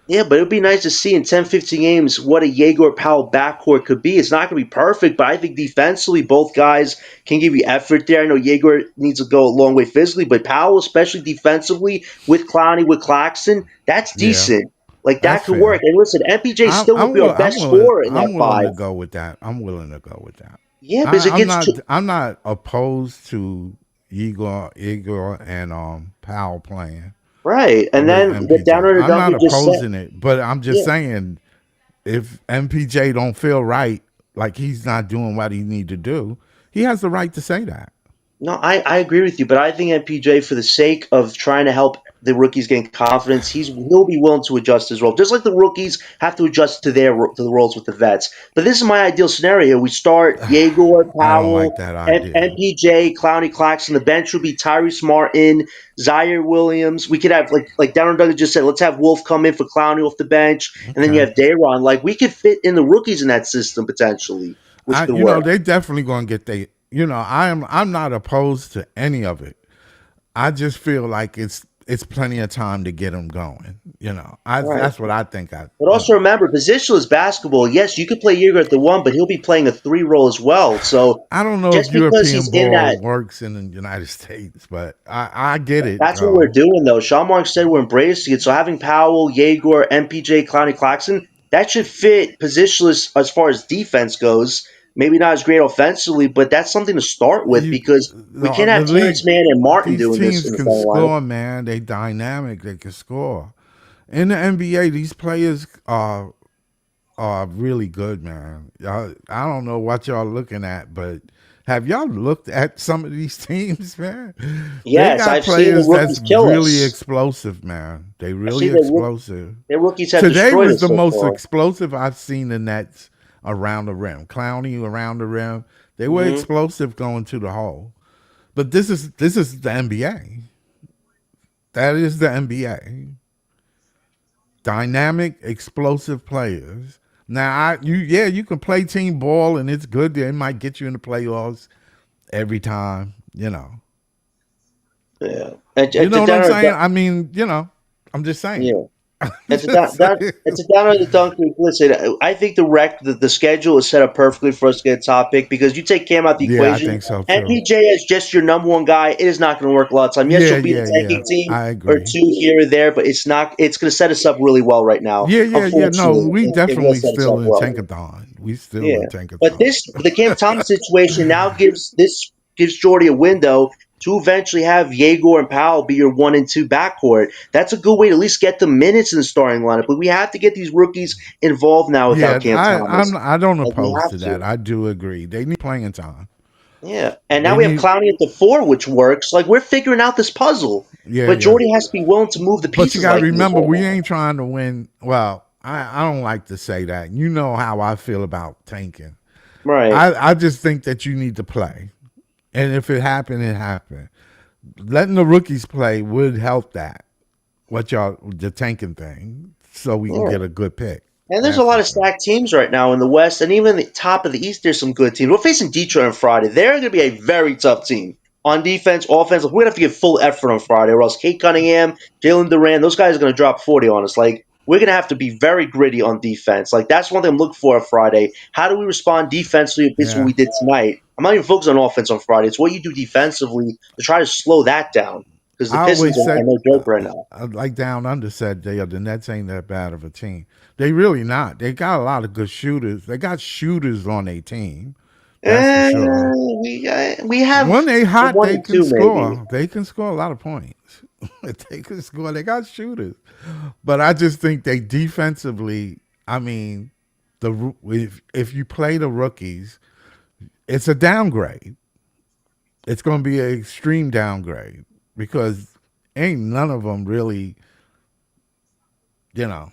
yeah, but it would be nice to see in 10, 15 games what a Jaeger Powell backcourt could be. It's not going to be perfect, but I think defensively, both guys can give you effort there. I know Jaeger needs to go a long way physically, but Powell, especially defensively, with Clowney, with Claxton, that's Yeah, decent. Like, that that's could work. fair. And listen, MPJ still would be our best scorer in that I'm willing five. to go with that. I'm willing to go with that. Yeah, because it gets too. I'm not opposed to Igor and Powell playing Right. And with then the MPJ. downer to I'm dunk not we just said. opposing it, but I'm just Yeah. saying if MPJ don't feel right, like he's not doing what he need to do, he has the right to say that. No, I agree with you, but I think MPJ, for the sake of trying to help the rookies gain confidence, he'll be willing to adjust his role, just like the rookies have to adjust to to the roles with the vets. But this is my ideal scenario. We start Jaeger, I don't like Powell, that idea. MPJ, Clowney, Claxton. The bench would be Tyrese Martin, Zaire Williams. We could have like Darren Douglas just said, let's have Wolf come in for Clowney off the bench, and then you Okay. have Dayron. Like we could fit in the rookies in that system potentially, which could work. They definitely gonna get they. I'm not opposed to any of it. I just feel like it's plenty of time to get them going. Right. That's what I think. But also remember, positionless basketball, yes, you could play Jaeger at the one, but he'll be playing a three role as well. So I don't know if just because he's European in ball that, works in the United States, but I get it that's what we're though. doing, though. Sean Marks said we're embracing it. So having Powell, Jaeger, MPJ, Clowney, Claxton, that should fit positionless as far as defense goes. Maybe not as great offensively, but that's something to start with You because we can't the have league, Terrence Mann and Martin these doing this teams in the can starting lineup. score, man. They dynamic. They can score. In the NBA, these players are really good, man. I don't know what y'all looking at, but have y'all looked at some of these teams, man? They Yes, got I've seen the players that's rookies kill really us. explosive, man. They I've really seen explosive. their rookies have Today destroyed was us the so most far. explosive I've seen the Nets around the rim. Clowney around the rim. They were Hmm. explosive going to the hole. But this is the NBA. That is the NBA. Dynamic, explosive players. Now, you can play team ball and it's good. It might get you in the playoffs every time. Yeah. You And know to what I'm down, saying? I mean, I'm just saying. yeah. I'm just saying. It's a down on the dunk. Listen, I think the schedule is set up perfectly for us to get a top pick because you take Cam out the Yeah, I equation think so and too. PJ is just your number one guy. It is not going to work a lot of time. Yes, Yeah, you'll beat a yeah, yeah. tanking team I or agree. two here or there, but it's not. It's going to set us up really well right now. Yeah, yeah, yeah. No, Unfortunately, we it will definitely set us still up in well. Tankathon. We still Yeah, in but Tankathon. the Cam Thomas situation now gives Jordy a window to eventually have Jaeger and Powell be your 1 and 2 backcourt. That's a good way to at least get the minutes in the starting lineup. But we have to get these rookies involved now Yeah, without Cam Thomas. I don't Like we oppose have to that. to. I do agree. They need playing time. Yeah, and now They we have need Clowney at the four, which works. Like we're figuring out this puzzle. yeah, But yeah. Jordy has to be willing to move the But you pieces got to like he is remember, right we now. ain't trying to win. Well, I don't like to say that. You know how I feel about tanking. Right. I just think that you need to play, and if it happened, it happened. Letting the rookies play would help that. What y'all the tanking thing, so we can Yeah. get a good pick. And there's a That's lot the of thing. stacked teams right now in the West, and even the top of the East. There's some good teams. We're facing Detroit on Friday. They're going to be a very tough team on defense, offense. We're going to have to give full effort on Friday, or else Kate Cunningham, Jalen Duran, those guys are going to drop 40 on us. Like we're going to have to be very gritty on defense. Like that's one thing I'm looking for on Friday. How do we respond defensively against what Yeah. we did tonight? I'm not even focused on offense on Friday. It's what you do defensively to try to slow that down. because the I Pistons always are said, no joke right now. like Down Under said, the Nets ain't that bad of a team. They really not. They got a lot of good shooters. They got shooters on their team. That's for Eh, sure. we have When they hot, one they or can two maybe. score. They can score a lot of points. They can score. They got shooters. But I just think they defensively. I mean, if you play the rookies, it's a downgrade. It's going to be an extreme downgrade because ain't none of them really, you know,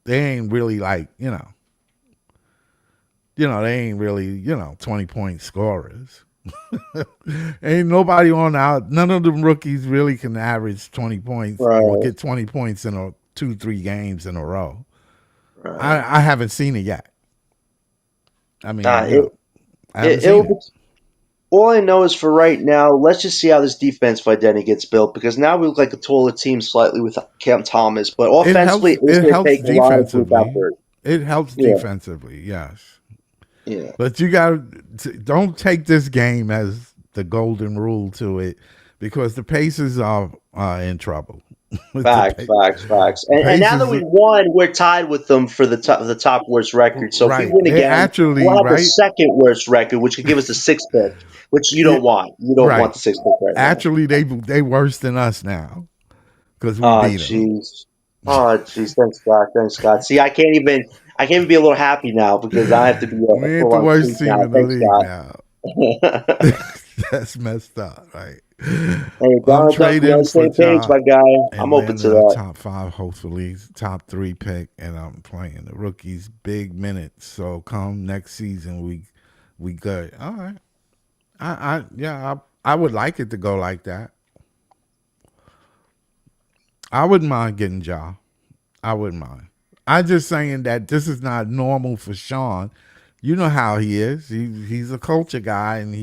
they ain't really like, they ain't really, 20-point scorers. Ain't nobody on out. None of them rookies really can average 20 points or Right, get 20 points in a 2-3 games in a row. right. I haven't seen it yet. I mean, Uh, it, I haven't it'll seen be it. All I know is for right now, let's just see how this defensive identity gets built because now we look like a taller team slightly with Cam Thomas, but It offensively, helps. it's It going to helps take a lot of group defensively. effort. It helps Yeah, defensively. Yes. yeah. But you got to don't take this game as the golden rule to it because the Pacers are in trouble. the, Facts, facts, facts. the And now that Pacers, we won, we're tied with them for the top worst record. So if we right? win They again, we'll actually have the right, second worst record, which could give us the sixth pick, which you don't it, want. You don't want right. the sixth pick right now. Actually, they worse than us now because we Oh beat them. jeez. Oh jeez. Thanks God. Thanks God. See, I can't even be a little happy now because I have to be a We ain't full the on worst sleep team now. in the Thanks league God. now. That's messed up, right? Hey, I'm Donald Duck, we on trading the for same page, Ja my guy. I'm and open to landing a that. top five, hopefully top three pick, and I'm playing the rookies big minutes. So come next season, we good. All right. I would like it to go like that. I wouldn't mind getting Ja. I wouldn't mind. I'm just saying that this is not normal for Sean. You know how he is. He's a culture guy, and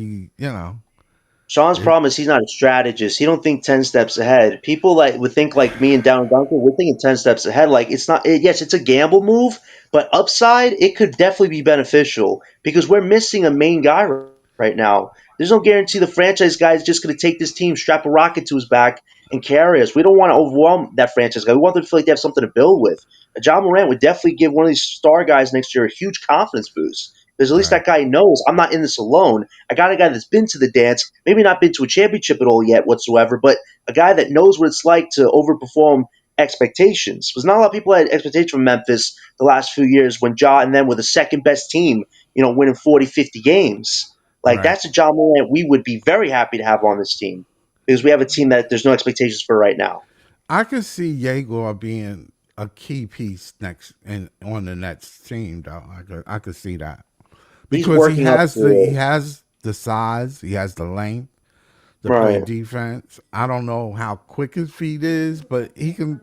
Sean's it, problem is he's not a strategist. He don't think 10 steps ahead. People like would think like me and Down Dunker, we're thinking 10 steps ahead. Like it's not. Yes, it's a gamble move, but upside it could definitely be beneficial because we're missing a main guy right now. There's no guarantee the franchise guy is just going to take this team, strap a rocket to his back, and carry us. We don't want to overwhelm that franchise guy. We want them to feel like they have something to build with. John Morant would definitely give one of these star guys next year a huge confidence boost because at least right, that guy knows I'm not in this alone. I got a guy that's been to the dance, maybe not been to a championship at all yet whatsoever, but a guy that knows what it's like to overperform expectations. Because not a lot of people had expectations from Memphis the last few years when Ja and them were the second best team, winning 40, 50 games. Like right. that's a Ja Morant we would be very happy to have on this team because we have a team that there's no expectations for right now. I could see Yegor being a key piece next and on the Nets team, though. I could see that He's because he working up has the he to has the size, he has the length it. to play Right. defense. I don't know how quick his feet is, but he can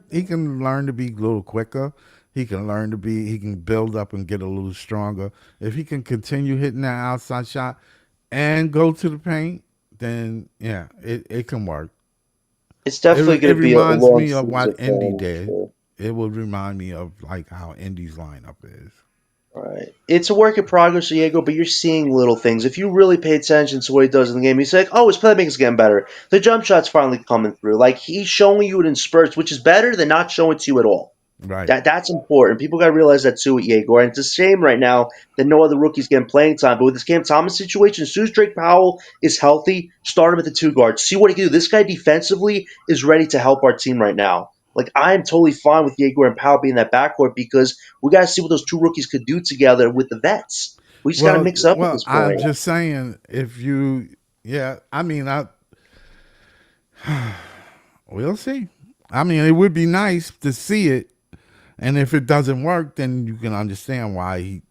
learn to be a little quicker. He can build up and get a little stronger. If he can continue hitting that outside shot and go to the paint, then yeah, it can work. It's It definitely going it to be a reminds long me of season what for Indy him. did. So. It would remind me of like how Indy's lineup is. Right. It's a work in progress, Diego, but you're seeing little things. If you really pay attention to what he does in the game, he's like, oh, his playmaking's getting better. The jump shot's finally coming through. Like, he's showing you it in spurts, which is better than not showing it to you at all. Right, That's important. People got to realize that too with Yegor. And it's a shame right now that no other rookies getting playing time. But with this Cam Thomas situation, as soon as Drake Powell is healthy, start him at the two guard. See what he can do. This guy defensively is ready to help our team right now. Like I am totally fine with Yegor and Powell being that backcourt because we got to see what those two rookies could do together with the vets. We just got to Well, mix up at well, this I'm point. just saying if you, yeah, I mean, we'll see. I mean, it would be nice to see it, and if it doesn't work, then you can understand why he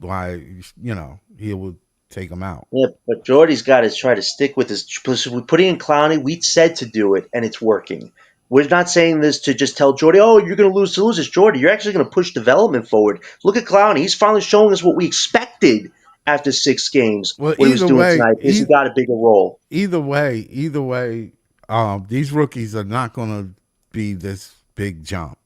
would take him out. Yeah, but Jordy's got to try to stick with his. We putting in Clowney. We said to do it, and it's working. We're not saying this to just tell Jordy, "Oh, you're going to lose to lose." It's Jordy. You're actually going to push development forward. Look at Clowney. He's finally showing us what we expected after 6 games. Well, What he was doing tonight because he got a bigger role. either way, these rookies are not going to be this big jump.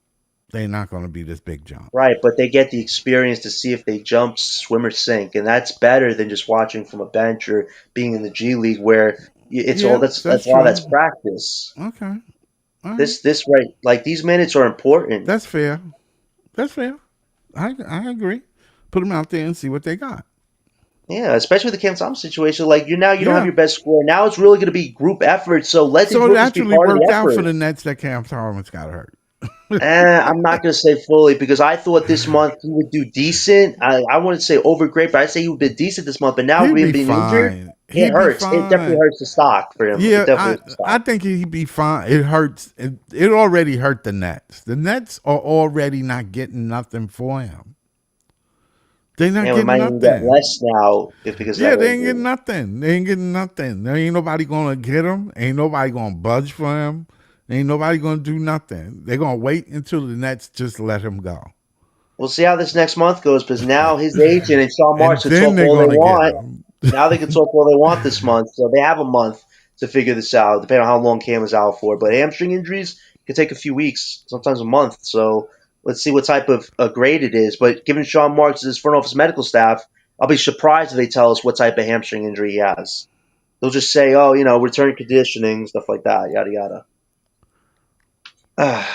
They're not going to be this big jump. Right, but they get the experience to see if they jump, swim, or sink, and that's better than just watching from a bench or being in the G League where it's all Yeah, that's that's a lot of true. that's practice. Okay. All right. This right, like these minutes are important. That's fair. That's fair. I agree. Put them out there and see what they got. Yeah, especially with the Cam Thomas situation. Like you don't have Yeah. your best scorer. Now it's really going to be group effort. So let these So it rookies be actually part of worked the out for effort. the Nets that Cam Thomas got hurt. I'm not going to say fully because I thought this month he would do decent. I wouldn't say over great, but I'd say he would be decent this month. But now He'd him be being injured, fine. it He'd be hurts. It definitely fine. hurts the stock for him. It Yeah, definitely I hurts the I stock. think he'd be fine. It hurts. It already hurt the Nets. The Nets are already not getting nothing for him. They're not And we getting might even get nothing. less now if because of Yeah, that they ain't getting injury. nothing. They ain't getting nothing. There ain't nobody gonna get him. Ain't nobody gonna budge for him. Ain't nobody gonna do nothing. They're gonna wait until the Nets just let him go, We'll see how this next month goes because now his agent and Sean Marks and can then talk they're all they gonna get want. him. Now they can talk all they want this month, so they have a month to figure this out, depending on how long Cam is out for. But hamstring injuries can take a few weeks, sometimes a month. So let's see what type of grade it is. But given Sean Marks' his front office medical staff, I'll be surprised if they tell us what type of hamstring injury he has. They'll just say, "Oh, return conditioning, stuff like that, yada yada."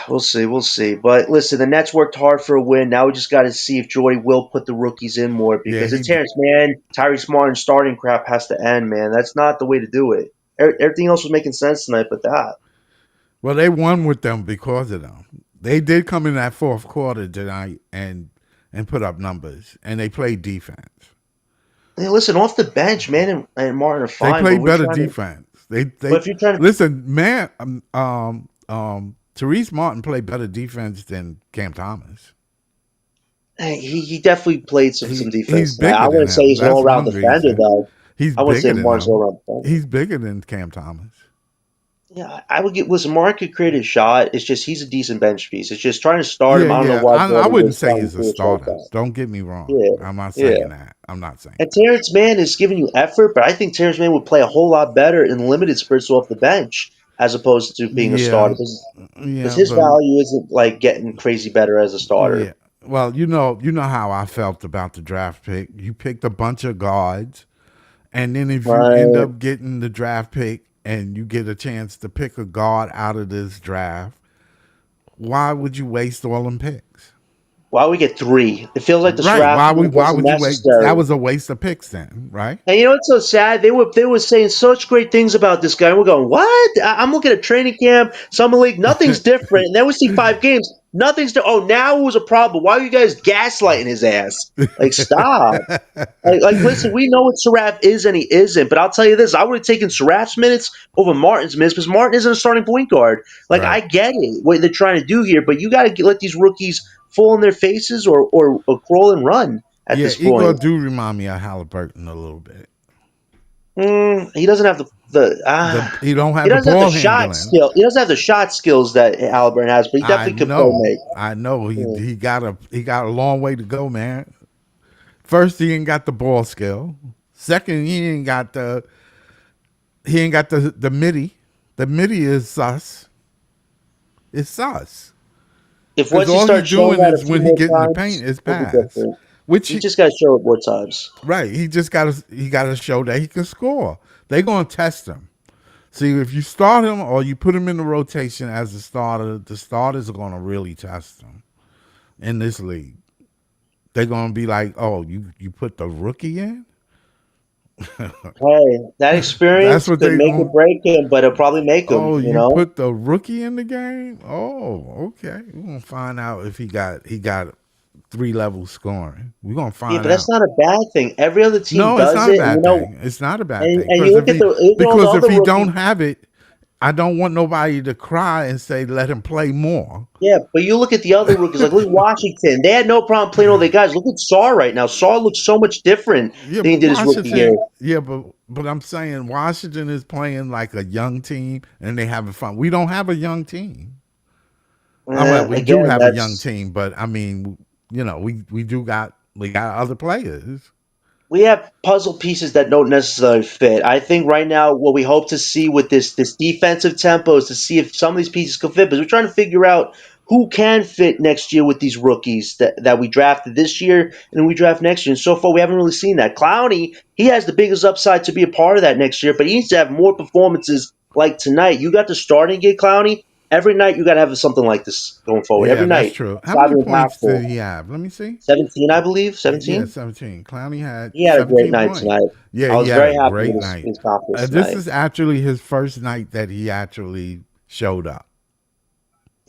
We'll see, we'll see. But listen, the Nets worked hard for a win. Now we just got to see if Jordy will put the rookies in more Yeah, because the Terrence Mann, Tyrese Martin starting crap has to end, man. That's not the way to do it. Everything else was making sense tonight, but that. well, they won with them because of them. They did come in that fourth quarter tonight and put up numbers, and they played defense. Hey, listen, off the bench, man, and Martin are They fine, but played we're better trying to. defense. But They if you're trying to, listen, man. Therese Martin played better defense than Cam Thomas. hey, he definitely played some He's defense tonight. I bigger than wouldn't say him. he's an That's all round one defender reason. though. He's I wouldn't say bigger than Martin's an all him. round defender. He's bigger than Cam Thomas. Yeah, I would get. Listen, Mark could create a shot. It's just he's a decent bench piece. It's just trying to start Yeah, him. I don't know yeah. why I Jordan wouldn't was say trying to he's a force like starter. that. Don't get me wrong. Yeah, I'm not saying yeah. that. I'm not saying And that. Terrence Mann is giving you effort, but I think Terrence Mann would play a whole lot better in limited spurts off the bench as opposed to being a starter Yeah, because yeah, his but value isn't like getting crazy better as a starter. yeah. Well, you know how I felt about the draft pick. You picked a bunch of guards, and then if you end Right? up getting the draft pick and you get a chance to pick a guard out of this draft, why would you waste all them picks? Why we get three? It feels like the Right. Sarath move Why wasn't would you wait? That necessary. was a waste of picks then, right? And you know what's so sad? They were saying such great things about this guy. And we're going, what? I'm looking at training camp, summer league, nothing's different. And then we see 5 games, nothing's. Oh, now it was a problem. Why are you guys gaslighting his ass? Like, stop. Listen, we know what Sarath is and he isn't. But I'll tell you this: I would have taken Sarath's minutes over Martin's minutes because Martin isn't a starting point guard. Like, I Right. get it what they're trying to do here, but you got to let these rookies fall on their faces or crawl and run at Yeah, this Igor point. do remind me of Halliburton a little bit. He doesn't have He don't he have the doesn't have the ball shot handling. skill. He doesn't have the shot skills that Halliburton has, but he definitely could play make. I know. Yeah. He got a long way to go, man. First, he ain't got the ball skill. Second, he ain't got the midi. The midi is sus. It's sus. If Because once he all he starts showing doing that a is few when he more get in the paint times, is it'll be pass. different. Which He just got to show it more times. right, he got to show that he can score. They gonna test him. See, if you start him or you put him in the rotation as a starter, the starters are gonna really test him in this league. They're gonna be like, "Oh, you put the rookie in." Hey, that That's experience what could they make or going. break him, but it'll probably make him. Oh, You you know. put the rookie in the game. Oh, okay. We're gonna find out if he got 3 level scoring. We're gonna Yeah, find but that's out. not a bad thing. Every other team No, it's does not a it, and bad thing. It's not a bad thing and you look at the look at all the because if other he don't rookies. have it, I don't want nobody to cry and say let him play more. Yeah, but you look at the other rookies, like look at Washington. They had no problem playing all their guys. Look at Saw right now. Saw looks so much different Yeah, than he but did his rookie year. Washington. Yeah, but I'm saying Washington is playing like a young team and they having fun. We don't have a young team. Well, we do Again, have a young that's team, but I mean, we got other players. we have puzzle pieces that don't necessarily fit. I think right now what we hope to see with this defensive tempo is to see if some of these pieces can fit. Because we're trying to figure out who can fit next year with these rookies that we drafted this year and then we draft next year. And so far we haven't really seen that. Clowney, he has the biggest upside to be a part of that next year, but he needs to have more performances like tonight. You got the starting gig, Clowney. Every night you got to have something like this going forward. Yeah, Every that's night. true. It's How many highly points did impactful. he have? Let me see. 17, I believe. Yeah, 17. 17. Clowney had He had a great 17 night points. tonight. Yeah, I he was had a very happy with great his, night. his confidence This tonight. is actually his first night that he actually showed up.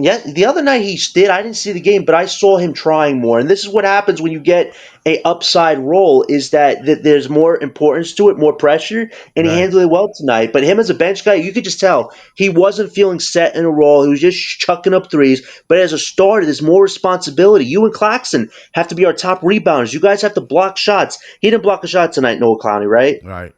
Yeah, the other night he did. I didn't see the game, but I saw him trying more. And this is what happens when you get a upside role: is that there's more importance to it, more pressure, and he Right, handled it well tonight. But him as a bench guy, you could just tell he wasn't feeling set in a role. He was just chucking up threes. But as a starter, there's more responsibility. You and Claxton have to be our top rebounders. You guys have to block shots. He didn't block a shot tonight, Noah Clowney, right? right.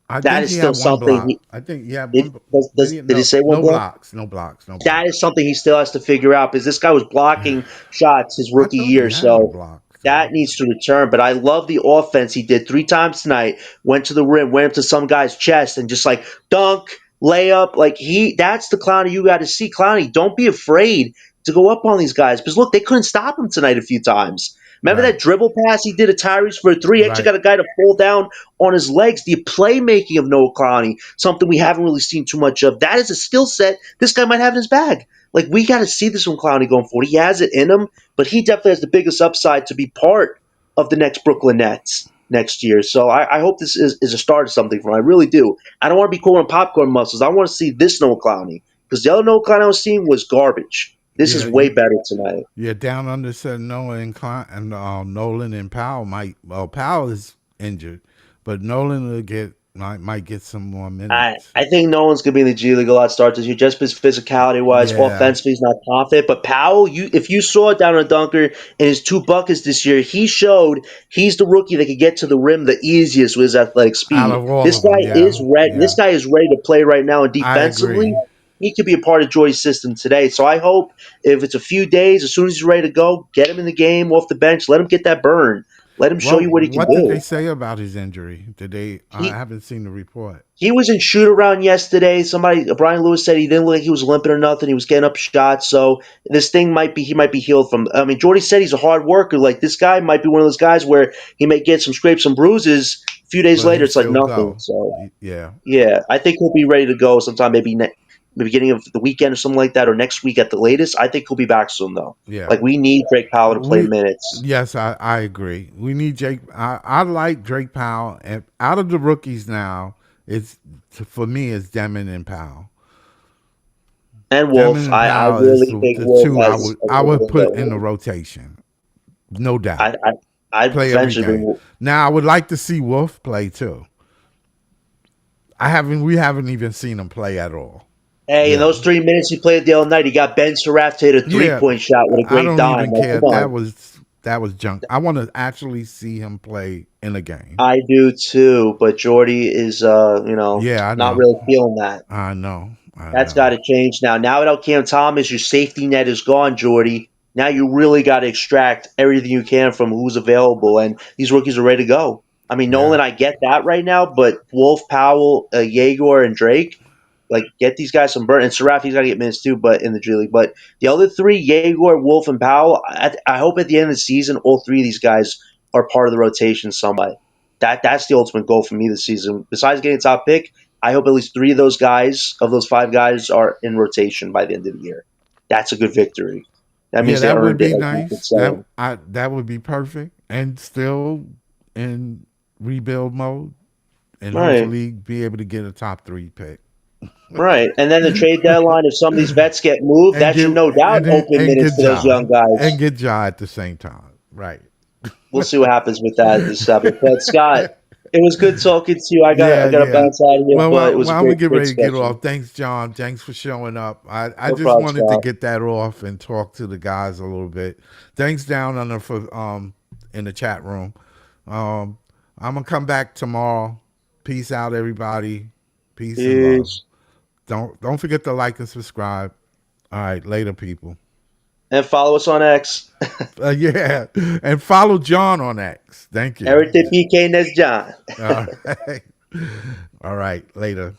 I That think is he still had one something. block. I think he had It, one. Did does, he? did he No, say one no block? blocks. No blocks. No That blocks. is something he still has to figure out because this guy was blocking shots his I rookie thought he year. had a So block though. that needs to return. But I love the offense he did 3 times tonight. Went to the rim, went up to some guy's chest, and just like dunk, layup. Like that's the Clowney you got to see. Clowney, don't be afraid to go up on these guys because look, they couldn't stop him tonight a few times. Remember Right, that dribble pass he did to Tyrese for a three? He actually right. got a guy to fall down on his legs. The playmaking of Noah Clowney, something we haven't really seen too much of. That is a skill set this guy might have in his bag. Like we got to see this from Clowney going forward. He has it in him, but he definitely has the biggest upside to be part of the next Brooklyn Nets next year. So I hope this is a start of something for him. I really do. I don't want to be calling popcorn muscles. I want to see this Noah Clowney because the other Noah Clowney I was seeing was garbage. This is Yeah, way better tonight. yeah. Down under said Noah and Nolan and Powell might. Well, Powell is injured, but Nolan will get might get some more I, minutes. I think no one's gonna be in the G League a lot starts this year, just because physicality wise, Yeah, offensively he's not confident. But Powell, if you saw it down on Dunker in his 2 buckets this year, he showed he's the rookie that could get to the rim the easiest with his athletic out speed. of all This of guy them. Yeah, is ready. This yeah. guy is ready to play right now, and I defensively, agree. he could be a part of Jordy's system today. So I hope if it's a few days, as soon as he's ready to go, get him in the game off the bench, let him get that burn, let him show Well, you what he can what did they do. say about his injury? Did they? I He haven't seen the report. He was in shoot around yesterday. Brian Lewis said he didn't look like he was limping or nothing. He was getting up shots. So this thing he might be healed from. I mean, Jordy said he's a hard worker. Like this guy might be one of those guys where he may get some scrapes and bruises. A few days But later, he it's like still nothing. go. So Yeah, yeah, I think he'll be ready to go sometime. Maybe beginning of the weekend or something like that, or next week at the latest. I think he'll be back soon though. yeah. Like we need Drake Powell to play We minutes. yes, I agree. We need Jake. I like Drake Powell, and out of the rookies now, it's for me it's Demon and Powell. And Wolf, Demon and I Powell is really think the Wolf two has a I good would put in the window. rotation, no doubt. I, I I'd Play every venture game. to. Now I would like to see Wolf play too. We haven't even seen him play at all. Hey, in those Really. 3 minutes he played the other night, he got Ben Surratt to hit a three Yeah, point shot with a I great don't dime. even Like, care. come on. That was junk. I want to actually see him play in a game. I do too, but Jordy is, Yeah, I not know. really feeling that. I know. I That's got know. to change now. Now without Cam Thomas, your safety net is gone, Jordy. Now you really got to extract everything you can from who's available, and these rookies are ready to go. I mean, Yeah. Nolan, I get that right now, but Wolf, Powell, Yegor, and Drake, like get these guys some burn. And Serafi's got to get minutes too, but in the G League. But the other three, Yegor, Wolf, and Powell, I hope at the end of the season, all three of these guys are part of the rotation someway. That's the ultimate goal for me this season. Besides getting a top pick, I hope at least three of those guys, of those 5 guys, are in rotation by the end of the year. That's a good victory. That Yeah, means they that would earned it, be like you could nice. say. That would be perfect, and still in rebuild mode, and Right. hopefully be able to get a top 3 pick, Right. And then the trade deadline, if some of these vets get moved, and that get should no doubt open and minutes get for those young and guys. get Ja at the same time. Right. We'll see what happens with that this summer. But Scott, it was good talking to you. I Yeah, gotta yeah. bounce out of here, but it was a Why don't we get great ready to get discussion. off? Thanks, John. Thanks for showing up. I No just problem, wanted to Scott. get that off and talk to the guys a little bit. Thanks down on the for in the chat room. Um, I'm gonna come back tomorrow. Peace out, everybody. Peace and love. Peace. Don't forget to like and subscribe. All right, later, people. And follow us on X. Yeah, and follow John on X. Thank you. Everything PK Nets John. All right. All right, later.